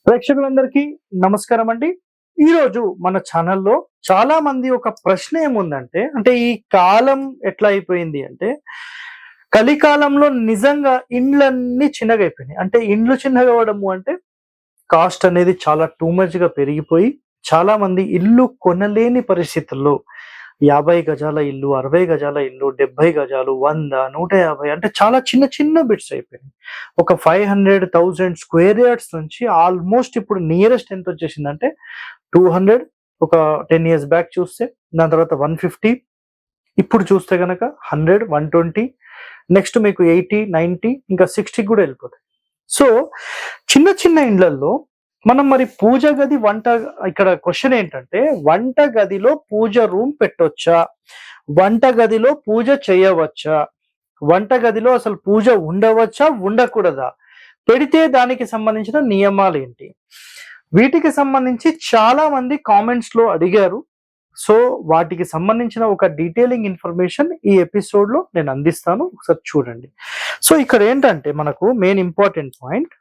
ప్రేక్షకులందరికీ నమస్కారం అండి. ఈరోజు మన ఛానల్లో చాలా మంది ఒక ప్రశ్న ఏముందంటే, అంటే ఈ కాలం ఎట్లా అయిపోయింది అంటే, కలికాలంలో నిజంగా ఇండ్లన్నీ చిన్నగైపోయినాయి. అంటే ఇండ్లు చిన్నగవ్వడము అంటే, కాస్ట్ అనేది చాలా టూ మచ్‌గా పెరిగిపోయి, చాలా మంది ఇల్లు కొనలేని పరిస్థితుల్లో 50 గజాల ఇల్లు, 60 గజాల ఇల్లు, 70 గజాలు, 100, 150 అంటే చాలా చిన్న చిన్న బిట్స్ అయిపోయినాయి. ఒక 500,000 స్క్వేర్ యార్డ్స్ నుంచి ఆల్మోస్ట్ ఇప్పుడు నియరెస్ట్ ఎంతొచ్చేసిందంటే 200 ఒక 10 ఇయర్స్ బ్యాక్ చూస్తే, దాని తర్వాత 150 ఇప్పుడు చూస్తే గనక 100, 120 నెక్స్ట్ మీకు 80, 90 ఇంకా 60 కూడా వెళ్ళిపోతాయి. సో చిన్న చిన్న ఇండ్లల్లో మనం మరి పూజ గది, వంట ఇక్కడ క్వెషన్ ఏంటంటే వంట గదిలో పూజ రూమ్ పెట్టొచ్చా? వంట గదిలో పూజ చేయవచ్చా? వంట గదిలో అసలు పూజ ఉండవచ్చా? ఉండకూడదా? పెడితే దానికి సంబంధించిన నియమాలేంటి? వీటికి సంబంధించి చాలా మంది కామెంట్స్ లో అడిగారు. సో వాటికి సంబంధించిన ఒక డీటెయిలింగ్ ఇన్ఫర్మేషన్ ఈ ఎపిసోడ్ లో నేను అందిస్తాను. ఒకసారి చూడండి. సో ఇక్కడ ఏంటంటే మనకు మెయిన్ ఇంపార్టెంట్ పాయింట్,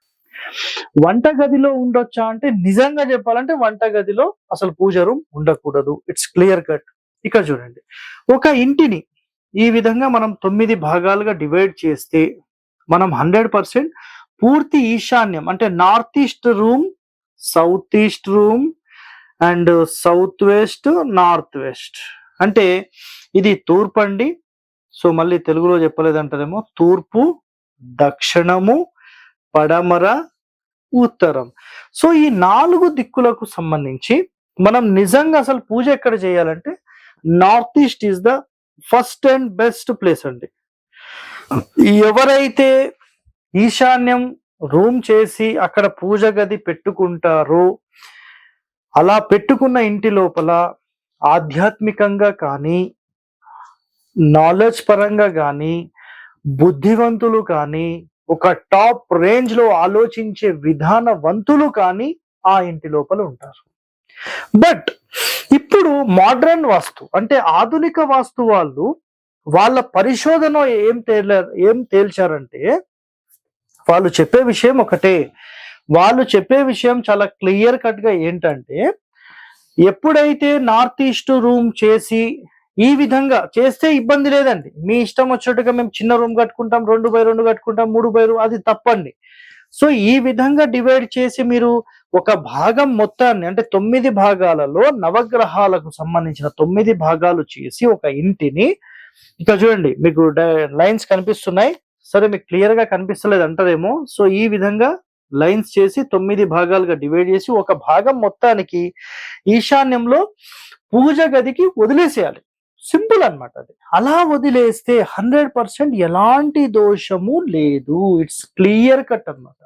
వంట గదిలో ఉండొచ్చా అంటే నిజంగా చెప్పాలంటే వంట గదిలో అసలు పూజ రూమ్ ఉండకూడదు. It's clear cut. ఇక్కడ చూడండి, ఒక ఇంటిని ఈ విధంగా మనం 9 భాగాలుగా డివైడ్ చేస్తే మనం 100% పూర్తి ఈశాన్యం అంటే north east room, south east room and south west, north west అంటే ఇది తూర్పు అండి. సో మళ్ళీ తెలుగులో చెప్పలేదంటారేమో, తూర్పు, దక్షిణము, పడమర, ఉత్తరం. సో ఈ 4 దిక్కులకు సంబంధించి మనం నిజంగా అసలు పూజ ఎక్కడ చేయాలంటే north east is the first and best place అండి. ఎవరైతే ఈశాన్యం రూమ్ చేసి అక్కడ పూజ గది పెట్టుకుంటారో, అలా పెట్టుకున్న ఇంటి లోపల ఆధ్యాత్మికంగా కానీ, నాలెడ్జ్ పరంగా కానీ, బుద్ధివంతులు కానీ, ఒక టాప్ రేంజ్ లో ఆలోచించే విధానవంతులు కానీ ఆ ఇంటి లోపల ఉంటారు. బట్ ఇప్పుడు మోడ్రన్ వాస్తు అంటే ఆధునిక వాస్తు వాళ్ళు వాళ్ళ పరిశోధన ఏం తేల్చారంటే, వాళ్ళు చెప్పే విషయం ఒకటే. వాళ్ళు చెప్పే విషయం చాలా క్లియర్ కట్ గా ఏంటంటే, ఎప్పుడైతే నార్త్ ఈస్ట్ రూమ్ చేసి ఈ విధంగా చేస్తే ఇబ్బంది లేదండి. మీ ఇష్టం వచ్చినట్టుగా మేము చిన్న రూమ్ కట్టుకుంటాం, 2x2 కట్టుకుంటాం, 3x, అది తప్పండి. సో ఈ విధంగా డివైడ్ చేసి మీరు ఒక భాగం మొత్తాన్ని అంటే 9 భాగాలలో నవగ్రహాలకు సంబంధించిన 9 భాగాలు చేసి ఒక ఇంటిని, ఇక్కడ చూడండి మీకు లైన్స్ కనిపిస్తున్నాయి, సరే మీకు క్లియర్ గా కనిపిస్తలేదు అంటారేమో. సో ఈ విధంగా లైన్స్ చేసి 9 భాగాలుగా డివైడ్ చేసి ఒక భాగం మొత్తానికి ఈశాన్యంలో పూజ గదికి వదిలేసేయాలి. సింపుల్ అన్నమాట. అది అలా వదిలేస్తే 100% ఎలాంటి దోషము లేదు. ఇట్స్ క్లియర్ కట్ అన్నమాట.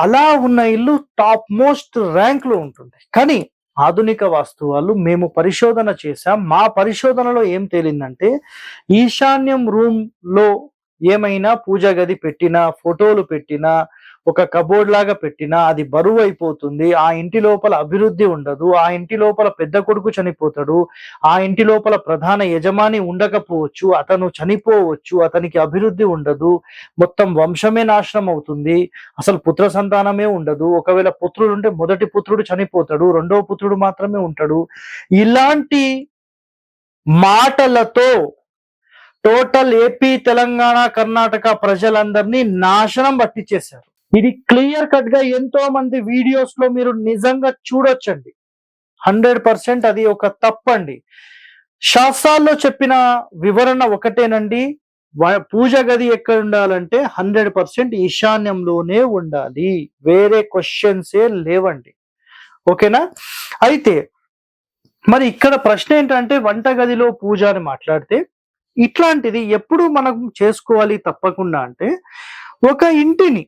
అలా ఉన్న ఇల్లు టాప్ మోస్ట్ ర్యాంక్ లో ఉంటుంది. కానీ ఆధునిక వాస్తు వాళ్ళు మేము పరిశోధన చేశాం, మా పరిశోధనలో ఏం తేలిందంటే, ఈశాన్యం రూమ్ లో ఏమైనా పూజ గది పెట్టినా, ఫోటోలు పెట్టినా, ఒక కబోర్డ్ లాగా పెట్టినా అది బరువు అయిపోతుంది. ఆ ఇంటి లోపల అభివృద్ధి ఉండదు. ఆ ఇంటి లోపల పెద్ద కొడుకు చనిపోతాడు. ఆ ఇంటి లోపల ప్రధాన యజమాని ఉండకపోవచ్చు, అతను చనిపోవచ్చు, అతనికి అభివృద్ధి ఉండదు, మొత్తం వంశమే నాశనం అవుతుంది, అసలు పుత్ర సంతానమే ఉండదు. ఒకవేళ పుత్రుడు ఉంటే మొదటి పుత్రుడు చనిపోతాడు, రెండవ పుత్రుడు మాత్రమే ఉంటాడు. ఇలాంటి మాటలతో టోటల్ ఏపీ, తెలంగాణ, కర్ణాటక ప్రజలందరినీ నాశనం పట్టించేశారు. ఇది క్లియర్ కట్ గా ఎంతో మంది వీడియోస్ లో మీరు నిజంగా చూడొచ్చండి. 100% అది ఒక తప్పండి. శాస్త్రాల్లో చెప్పిన వివరణ ఒకటేనండి, పూజ గది ఎక్కడ ఉండాలంటే 100% ఈశాన్యంలోనే ఉండాలి. వేరే క్వశ్చన్సే లేవండి. ఓకేనా? అయితే మరి ఇక్కడ ప్రశ్న ఏంటంటే, వంట గదిలో పూజ అని మాట్లాడితే ఇట్లాంటిది ఎప్పుడు మనం చేసుకోవాలి తప్పకుండా అంటే, ఒక ఇంటిని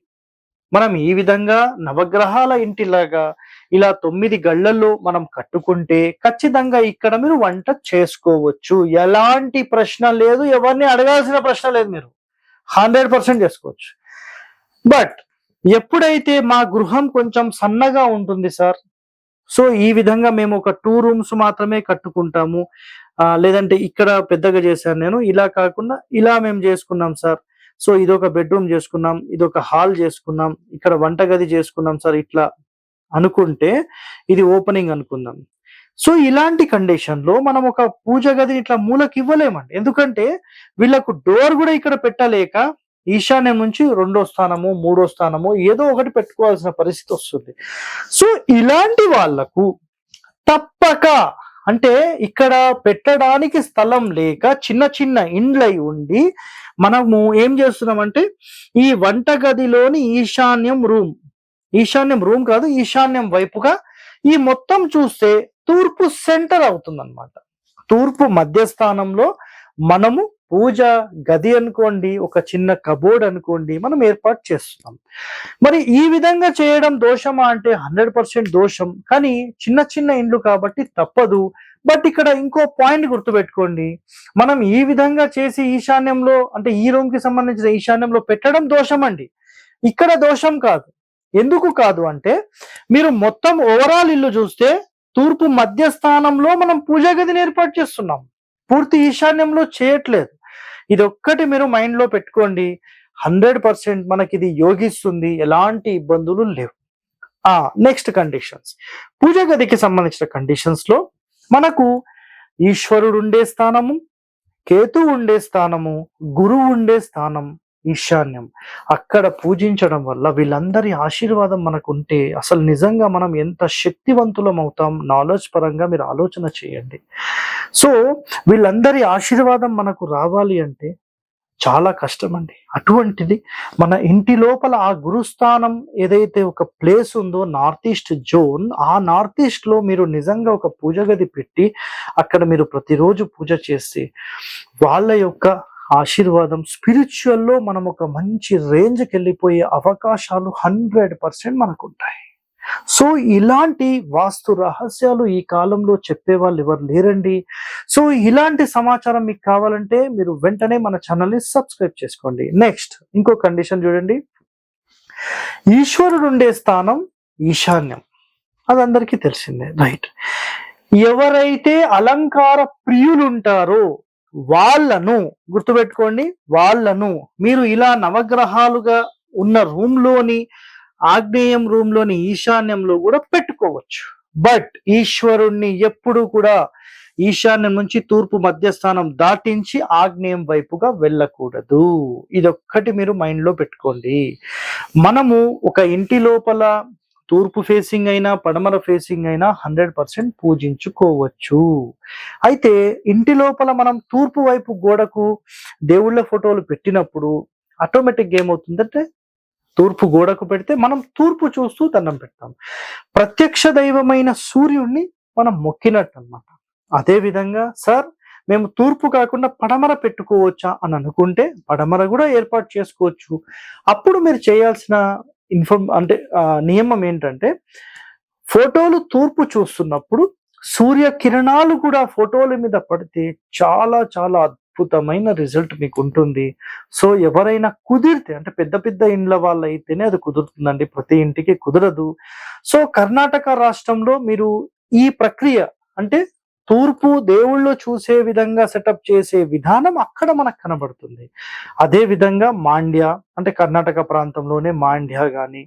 మనం ఈ విధంగా నవగ్రహాల ఇంటిలాగా ఇలా 9 గళ్ళల్లో మనం కట్టుకుంటే ఖచ్చితంగా ఇక్కడ మీరు వంట చేసుకోవచ్చు. ఎలాంటి ప్రశ్న లేదు, ఎవరిని అడగాల్సిన ప్రశ్న లేదు. మీరు 100% చేసుకోవచ్చు. బట్ ఎప్పుడైతే మా గృహం కొంచెం సన్నగా ఉంటుంది సార్, సో ఈ విధంగా మేము ఒక 2 రూమ్స్ మాత్రమే కట్టుకుంటాము, లేదంటే ఇక్కడ పెద్దగా చేశాను నేను, ఇలా కాకుండా ఇలా మేము చేసుకున్నాం సార్, సో ఇదొక బెడ్రూమ్ చేసుకున్నాం, ఇదొక హాల్ చేసుకున్నాం, ఇక్కడ వంటగది చేసుకున్నాం సార్, ఇట్లా అనుకుంటే ఇది ఓపెనింగ్ అనుకుందాం. సో ఇలాంటి కండిషన్‌లో మనం ఒక పూజ గదిని ఇట్లా మూలకి ఇవ్వలేమండి. ఎందుకంటే వీళ్ళకు డోర్ గూడా ఇక్కడ పెట్టలేక ఈశాన్యం నుంచి రెండో స్థానమో, మూడో స్థానమో ఏదో ఒకటి పెట్టుకోవాల్సిన పరిస్థితి వస్తుంది. సో ఇలాంటి వాళ్ళకు తప్పక అంటే ఇక్కడ పెట్టడానికి స్థలం లేక చిన్న చిన్న ఇండ్లై ఉండి మనము ఏం చేస్తున్నామంటే ఈ వంటగదిలోని ఈశాన్యం రూమ్ కాదు, ఈశాన్యం వైపుగా ఈ మొత్తం చూస్తే తూర్పు సెంటర్ అవుతుందన్నమాట. తూర్పు మధ్యస్థానంలో మనము పూజ గది అనుకోండి, ఒక చిన్న కబోర్డ్ అనుకోండి, మనం ఏర్పాటు చేస్తున్నాం. మరి ఈ విధంగా చేయడం దోషమా అంటే 100% దోషం. కానీ చిన్న చిన్న ఇండ్లు కాబట్టి తప్పదు. బట్ ఇక్కడ ఇంకో పాయింట్ గుర్తుపెట్టుకోండి, మనం ఈ విధంగా చేసి ఈశాన్యంలో అంటే ఈ రూమ్ కి సంబంధించిన ఈశాన్యంలో పెట్టడం దోషం అండి, ఇక్కడ దోషం కాదు. ఎందుకు కాదు అంటే మీరు మొత్తం ఓవరాల్ ఇల్లు చూస్తే తూర్పు మధ్య స్థానంలో మనం పూజా గదిని ఏర్పాటు చేస్తున్నాం, పూర్తి ఈశాన్యంలో చేయట్లేదు. ఇది ఒక్కటి మీరు మైండ్ లో పెట్టుకోండి, 100% మనకి ఇది యోగిస్తుంది, ఎలాంటి ఇబ్బందులు లేవు. నెక్స్ట్ కండిషన్స్, పూజా గదికి సంబంధించిన కండిషన్స్ లో మనకు ఈశ్వరుడు ఉండే స్థానము, కేతు ఉండే స్థానము, గురువు ఉండే స్థానం ఈశాన్యం. అక్కడ పూజించడం వల్ల వీళ్ళందరి ఆశీర్వాదం మనకు ఉంటే అసలు నిజంగా మనం ఎంత శక్తివంతులం అవుతాం. నాలెడ్జ్ పరంగా మీరు ఆలోచన చేయండి. సో వీళ్ళందరి ఆశీర్వాదం మనకు రావాలి అంటే చాలా కష్టం అండి. అటువంటిది మన ఇంటి లోపల ఆ గురుస్థానం ఏదైతే ఒక ప్లేస్ ఉందో నార్త్ ఈస్ట్ జోన్, ఆ నార్త్ ఈస్ట్ లో మీరు నిజంగా ఒక పూజ గది పెట్టి అక్కడ మీరు ప్రతిరోజు పూజ చేస్తే వాళ్ళ యొక్క ఆశీర్వాదం స్పిరిచువల్ లో మనం ఒక మంచి రేంజ్కి వెళ్ళిపోయే అవకాశాలు 100% మనకు ఉంటాయి. సో ఇలాంటి వాస్తు రహస్యాలు ఈ కాలంలో చెప్పే వాళ్ళు ఎవరు లేరండి. సో ఇలాంటి సమాచారం మీకు కావాలంటే మీరు వెంటనే మన ఛానల్ని సబ్స్క్రైబ్ చేసుకోండి. నెక్స్ట్ ఇంకో కండిషన్ చూడండి, ఈశ్వరుడు ఉండే స్థానం ఈశాన్యం, అది అందరికీ తెలిసిందే, రైట్. ఎవరైతే అలంకార ప్రియులు ఉంటారో వాళ్ళను గుర్తుపెట్టుకోండి, వాళ్ళను మీరు ఇలా నవగ్రహాలుగా ఉన్న రూమ్ లోని ఆగ్నేయం రూమ్ లోని ఈశాన్యంలో కూడా పెట్టుకోవచ్చు. బట్ ఈశ్వరుణ్ణి ఎప్పుడు కూడా ఈశాన్యం నుంచి తూర్పు మధ్యస్థానం దాటించి ఆగ్నేయం వైపుగా వెళ్ళకూడదు. ఇదొక్కటి మీరు మైండ్ లో పెట్టుకోండి. మనము ఒక ఇంటి లోపల తూర్పు ఫేసింగ్ అయినా పడమర ఫేసింగ్ అయినా 100% పూజించుకోవచ్చు. అయితే ఇంటి లోపల మనం తూర్పు వైపు గోడకు దేవుళ్ళ ఫోటోలు పెట్టినప్పుడు ఆటోమేటిక్ ఏమవుతుందంటే తూర్పు గోడకు పెడితే మనం తూర్పు చూస్తూ దండం పెడతాం, ప్రత్యక్ష దైవమైన సూర్యుడిని మనం మొక్కినట్టు అన్నమాట. అదే విధంగా సార్ మేము తూర్పు కాకుండా పడమర పెట్టుకోవచ్చా అని అనుకుంటే పడమర కూడా ఏర్పాటు చేసుకోవచ్చు. అప్పుడు మీరు చేయాల్సిన నియమం ఏంటంటే ఫోటోలు తూర్పు చూస్తున్నప్పుడు సూర్య కిరణాలు కూడా ఫోటోల మీద పడితే చాలా చాలా అద్భుతమైన రిజల్ట్ మీకు ఉంటుంది. సో ఎవరైనా కుదిరితే అంటే పెద్ద పెద్ద ఇండ్ల వాళ్ళు అయితేనే అది కుదురుతుందండి, ప్రతి ఇంటికి కుదరదు. సో కర్ణాటక రాష్ట్రంలో మీరు ఈ ప్రక్రియ అంటే తూర్పు దేవుళ్ళు చూసే విధంగా సెటప్ చేసే విధానం అక్కడ మనకు కనబడుతుంది. అదే విధంగా మాండ్య అంటే కర్ణాటక ప్రాంతంలోనే మాండ్య కానీ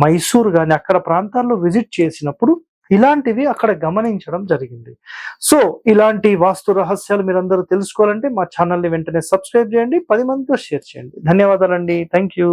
మైసూర్ కానీ అక్కడ ప్రాంతాల్లో విజిట్ చేసినప్పుడు ఇలాంటివి అక్కడ గమనించడం జరిగింది. సో ఇలాంటి వాస్తు రహస్యాలు మీరందరూ తెలుసుకోవాలంటే మా ఛానల్ని వెంటనే సబ్స్క్రైబ్ చేయండి, 10 మందితో షేర్ చేయండి. ధన్యవాదాలండి. Thank you.